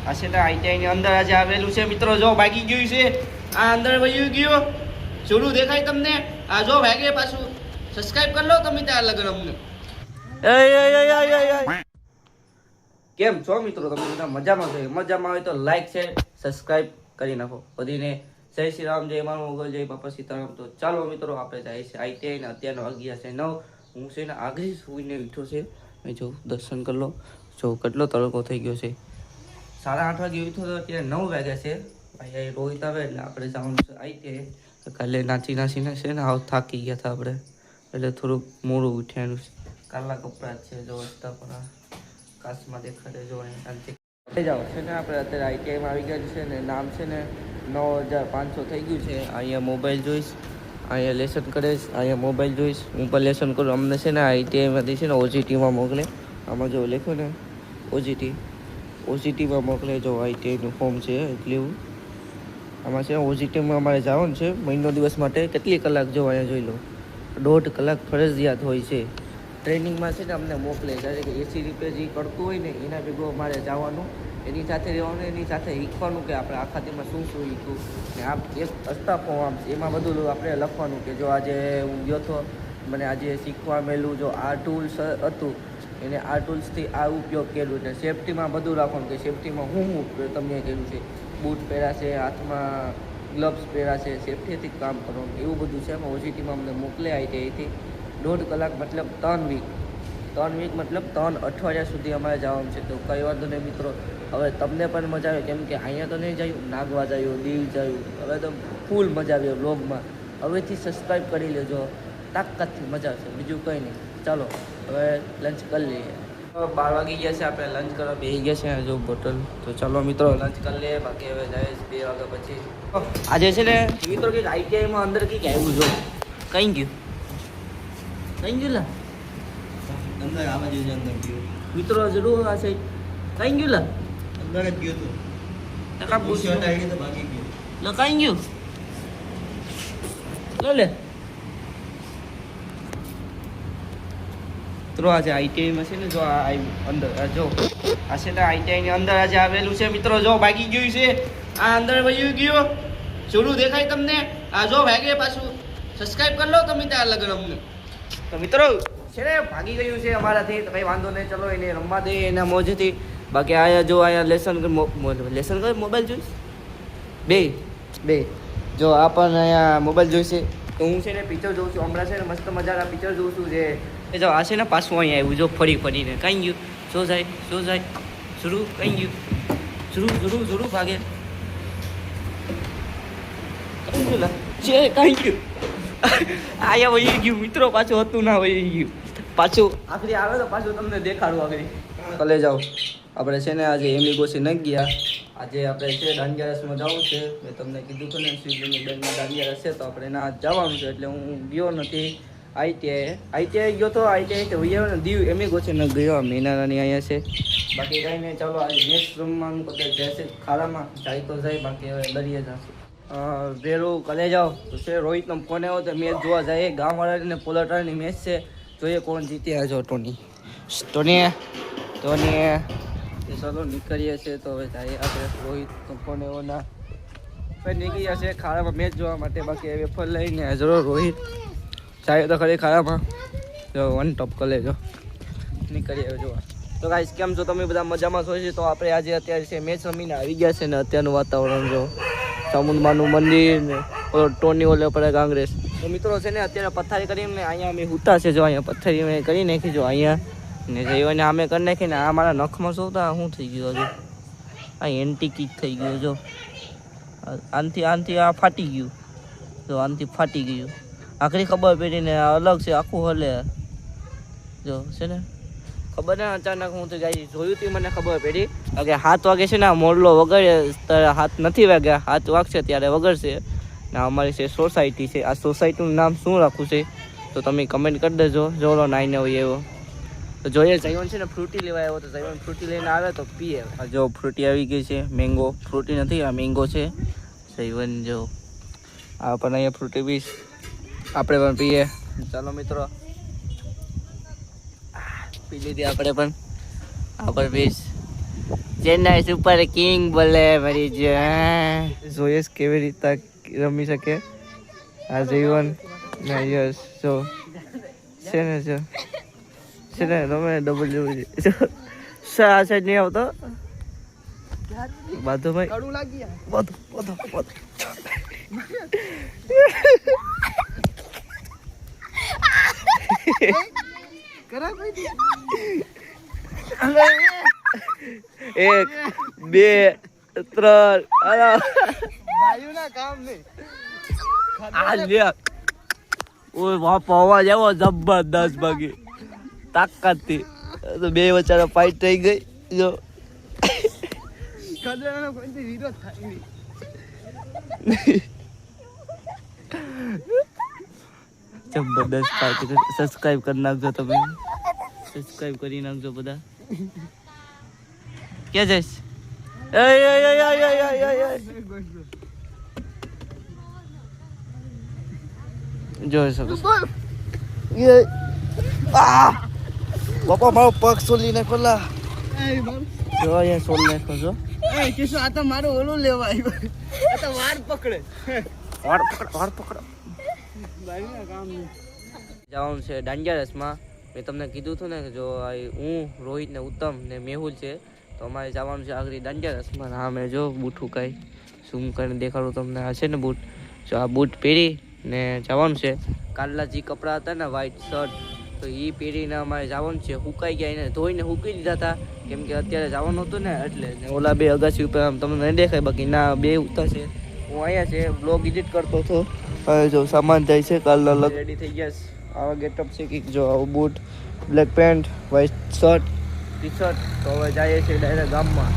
આ છે ને આઈટીઆઈ ની અંદર આજે આવેલું છે મિત્રો. જો ભાગી ગયું છે, આ અંદર વયું ગયું. જોડું દેખાય તમને? આ જો ભાગે પાછું. સબસ્ક્રાઇબ કરી લો તમે ત્યાં લગન અમને. કેમ છો મિત્રો? તમે બધા મજામાં છો? મજામાં હોય તો લાઈક છે, સબસ્ક્રાઇબ કરી નાખો. બધીને જય શ્રી રામ, જય માનવ મોગલ, જય બાપા સીતારામ. તો ચાલો મિત્રો, આપણે જાય છે આઈટીઆઈ ને અત્યારનો 11:09. હું છે ને આગળ સુઈને ઉઠ્યો છે. જો દર્શન કરી લો. જો કેટલો તડકો થઈ ગયો છે. 8:30 વાગે ઉઠ્યો તો અત્યારે 9 વાગ્યા છે. અહીંયા રોહિત આવે એટલે આપણે જવાનું છે આઈટીઆઈ. કાલે નાચીને છે ને આવ થાકી ગયા હતા આપણે, એટલે થોડુંક મોડું ઉઠ્યાનું છે. કાલા કપડાં છે જો રસ્તા પર કાચમાં દેખાડે જો અહીંયા જાઓ છે ને. આપણે અત્યારે આઈટીઆઈમાં આવી ગયા છે ને નામ છે ને 9500 થઈ ગયું છે. અહીંયા મોબાઈલ જોઈશ, અહીંયા લેસન કરીશ, અહીંયા મોબાઈલ જોઈશ. હું પણ લેસન કરું. અમને છે ને આઈટીઆઈમાંથી છે ને ઓજીટીમાં મોકલે. આમાં જો લખ્યું ને ઓજીટીમાં મોકલે. જો આઈટીઆઈનું ફોર્મ છે એટલે આમાં છે ઓજીટીમાં અમારે જવાનું છે મહિનો દિવસ માટે. કેટલી કલાક જો અહીંયા જોઈ લો, 1.5 કલાક ફરજિયાત હોય છે. ટ્રેનિંગમાં છે ને અમને મોકલે. જ્યારે કે એસી રિપેર જે કરતું હોય ને એના ભેગું અમારે જવાનું, એની સાથે રહેવાનું, એની સાથે શીખવાનું કે આપણે આખા દીમાં શું શીખ્યું. ને આ એક અસ્તા ફોર્મ એમાં બધું આપણે લખવાનું કે જો આજે હું ગયો હતો, મને આજે શીખવા મળ્યું. જો આ ટૂલ્સ હતું એને આ ટૂલ્સથી આ ઉપયોગ કર્યું છે. સેફ્ટીમાં બધું રાખવાનું કે સેફ્ટીમાં હું તમને કર્યું છે. બૂટ પહેર્યા છે, હાથમાં ગ્લવ્સ પહેર્યા છે, સેફ્ટીથી કામ કરવાનું, એવું બધું છે. એમાં ઓજીટીમાં અમને મોકલે આઈટીઆઈથી. 1.5 કલાક મતલબ 3 વીક મતલબ 3 અઠવાડિયા સુધી અમારે જવાનું છે. તો કંઈ વાંધો નહીં મિત્રો. હવે તમને પણ મજા આવે, કેમ કે અહીંયા તો નહીં જાયું, નાગવા જાયું, દીવ જાયું. હવે તો ફૂલ મજા આવે વ્લોગમાં. હવેથી સબસ્ક્રાઈબ કરી લેજો, તાકાતથી મજા આવશે, બીજું કંઈ નહીં. ચાલો હવે લંચ કરી લઈએ. 12 વાગી ગયા છે, આપણે લંચ કરવા બેસી ગયા છે. જો બોટલ. તો ચાલો મિત્રો લંચ કરી લઈએ. બાકી હવે જાય 2 વાગ્યા પછી. આજે છે ને મિત્રો કંઈક આઈટીઆઈમાં અંદર કંઈક આવ્યું. જો કઈ ગયું લા અંદર આવા જોઈએ. અંદર ગયો મિત્રો જરૂર આ છે. કઈ ગયું લા અંદર જ ગયો તો ટકા પૂછ્યો હટાવી તો ભાગી ગયો. લખાઈ ગયું લે. મિત્રો આજે આઈટીઆઈમાં છે ને જો આ અંદર જો આ છે ને આઈટીઆઈની અંદર આજે આવેલું છે મિત્રો. જો ભાગી ગયું છે, આ અંદર વયું ગયું. જોડું દેખાય તમને? આ જો ભાગે પાછું. સબસ્ક્રાઇબ કરી લો તમે ત્યાં લગન અમને. તો મિત્રો છે ને ભાગી ગયું છે અમારાથી, તો કંઈ વાંધો નહીં. ચલો એને રમવા દઈએ એના મોજથી. બાકી આયા જો અહીંયા લેસન કરે મોબાઈલ જોઈશ. બે જો આ પણ અહીંયા મોબાઈલ જોઈશે. તો હું છે ને પિક્ચર જોઉં છું હમણાં. છે ને મસ્ત મજાના પિક્ચર જોઉં છું. જે એ જો આ છે ને પાછું અહીંયા આવ્યું. જો ફરીને કઈ ગયું. શું જાય શરૂ કઈ ગયું. શરૂ ભાગે કઈ ગયું છે. કઈ ગયું આયા વહી ગયું મિત્રો. પાછું હતું ના વહી ગયું. પાછું આખરી આવે તો પાછું તમને દેખાડું. આખરી કલે જાઓ. આપણે છે ને આજે એમિગોસી ન ગયા. આજે આપણે છે દાંડિયા રસમાં જવું છે. મેં તમને કીધું હતું ને સ્વીટની બેનમાં દાંડિયા રસ છે, તો આપણે એના જવાનું છે. એટલે હું ગયો નથી આઈટીઆઈ ગયો તો આઈટીઆઈ તો વૈયા ને દીવ એમિગોસી ન ગયો. મહિનાની અહીંયા છે. બાકી કાંઈ નહીં. ચાલો આજે મેચ રમવાનું કદાચ જશે ખાડામાં જાય તો જાય, બાકી હવે દરિયે જશે. વેરું કલે જાઓ તો છે રોહિતનો ફોન આવ્યો તો મેચ જોવા જાય. ગામવાળાની પોલાટાની મેચ છે, જોઈએ કોણ જીત્યા. જો ટોની ચાલો નીકળીએ છીએ. તો હવે જાય આપણે. રોહિતનો ફોન આવ્યો ના નીકળ્યા છે ખાડામાં મેચ જોવા માટે. બાકી વેફર લઈને જરૂર રોહિત જાય તો ખરી ખાડામાં. જો 1 ટોપ કરે જો નીકળીએ જોવા. તો ગાઈસ કેમ છો તમે બધા? મજામાં છો છે? તો આપણે આજે અત્યારે છે મેચ રમીને આવી ગયા છે ને અત્યારનું વાતાવરણ જો ચામુંડમાનું મંદિર ને ટોની ઓલે પડે કાંગ્રેસ. તો મિત્રો છે ને અત્યારે પથારી કરીને અહીંયા અમે હુતા છે. જો અહીંયા પથારી મેં કરી નાખી. જો અહીંયા ને જઈને અમે કરી નાખીને આ મારા નખમાં શું હતા શું થઈ ગયું. હજુ આ એન્ટી કિક થઈ ગયું. જો આનથી આ ફાટી ગયું. જો આનથી ફાટી ગયું. આખરી ખબર પડીને અલગ છે આખું હલે. જો છે ને ખબર ને અચાનક હું તો ગાઈ જોયું હતી, મને ખબર પડી કે 7 વાગે છે ને મોરલો વગડે. હાથ નથી વાગ્યા, 7 વાગશે ત્યારે વગડશે. ને અમારી છે સોસાયટી છે. આ સોસાયટીનું નામ શું રાખવું છે તો તમે કમેન્ટ કરી દેજો. જોલો 9 હોય એવો. તો જોઈએ જૈવન છે ને ફ્રૂટી લેવા આવ્યો. તો જૈવન ફ્રૂટી લઈને આવે તો પીએ. જો ફ્રૂટી આવી ગઈ છે. મેંગો ફ્રૂટી નથી, આ મેંગો છે. જૈવન જો આ પણ અહીંયા ફ્રૂટી પીશ, આપણે પણ પીએ. ચાલો મિત્રો પી લીધી આપણે પણ. આ પણ પીશ. ચેન્નાઈ સુપર કિંગ બોલે મારી જાન. જોયેશ કેવી રીતે રમી શકે આ જીવન ના યસ જો છે ને જો છે ને તમે ડબલ આ સાઈડ નહીં આવતો બાધો ભાઈ કડું લાગી બધું એક બે ત્રણ ઓય વાહ પવા જેવો જબરદસ્ત બાકી તાકાત થી તો બે વચારા ફાઈટ થઈ ગઈ જો જબરદસ્ત ફાઈટ સબસ્ક્રાઇબ કરી નાખજો તમે સબસ્ક્રાઇબ કરી નાખજો બધા ક્યાં જઈશ જોઈ શકો બાપા મારો પગ સોલી નાખો લા જો અહીંયા સોલ નાખો છો કિશો આ તો મારું ઓલું લેવા આવ્યો આ તો વાર પકડે જવાનું છે દાંડિયા રસમાં મેં તમને કીધું હતું ને કે જો હું રોહિત ને ઉત્તમ ને મેહુલ છે તો અમારે જવાનું છે આખરી દાંડિયા રસમાં. હા મેં જો બૂટ ઉકાઈ ઝૂમ કરીને દેખાડું તમને. આ છે ને બૂટ જો આ બૂટ પહેરી ને જવાનું છે. કાલના જે કપડાં હતા ને વ્હાઈટ શર્ટ તો એ પહેરીને અમારે જવાનું છે. હુકાઈ ગયા એને ધોઈને હૂકી દીધા હતા કેમ કે અત્યારે જવાનું હતું ને એટલે ઓલા બે અગાસી ઉપર આમ તમને નહીં દેખાય બાકી ના બે ઉતા છે. હું અહીંયા છે બ્લોગ એડિટ કરતો હતો. હવે જો સામાન જાય છે કાલના અલગ રેડી થઈ ગયા છે. આવા ગેટઅપ છે કે જો આવું boot black pant white shirt T shirt તો હવે જઈએ છીએ ડાયરેક્ટ ગામમાં.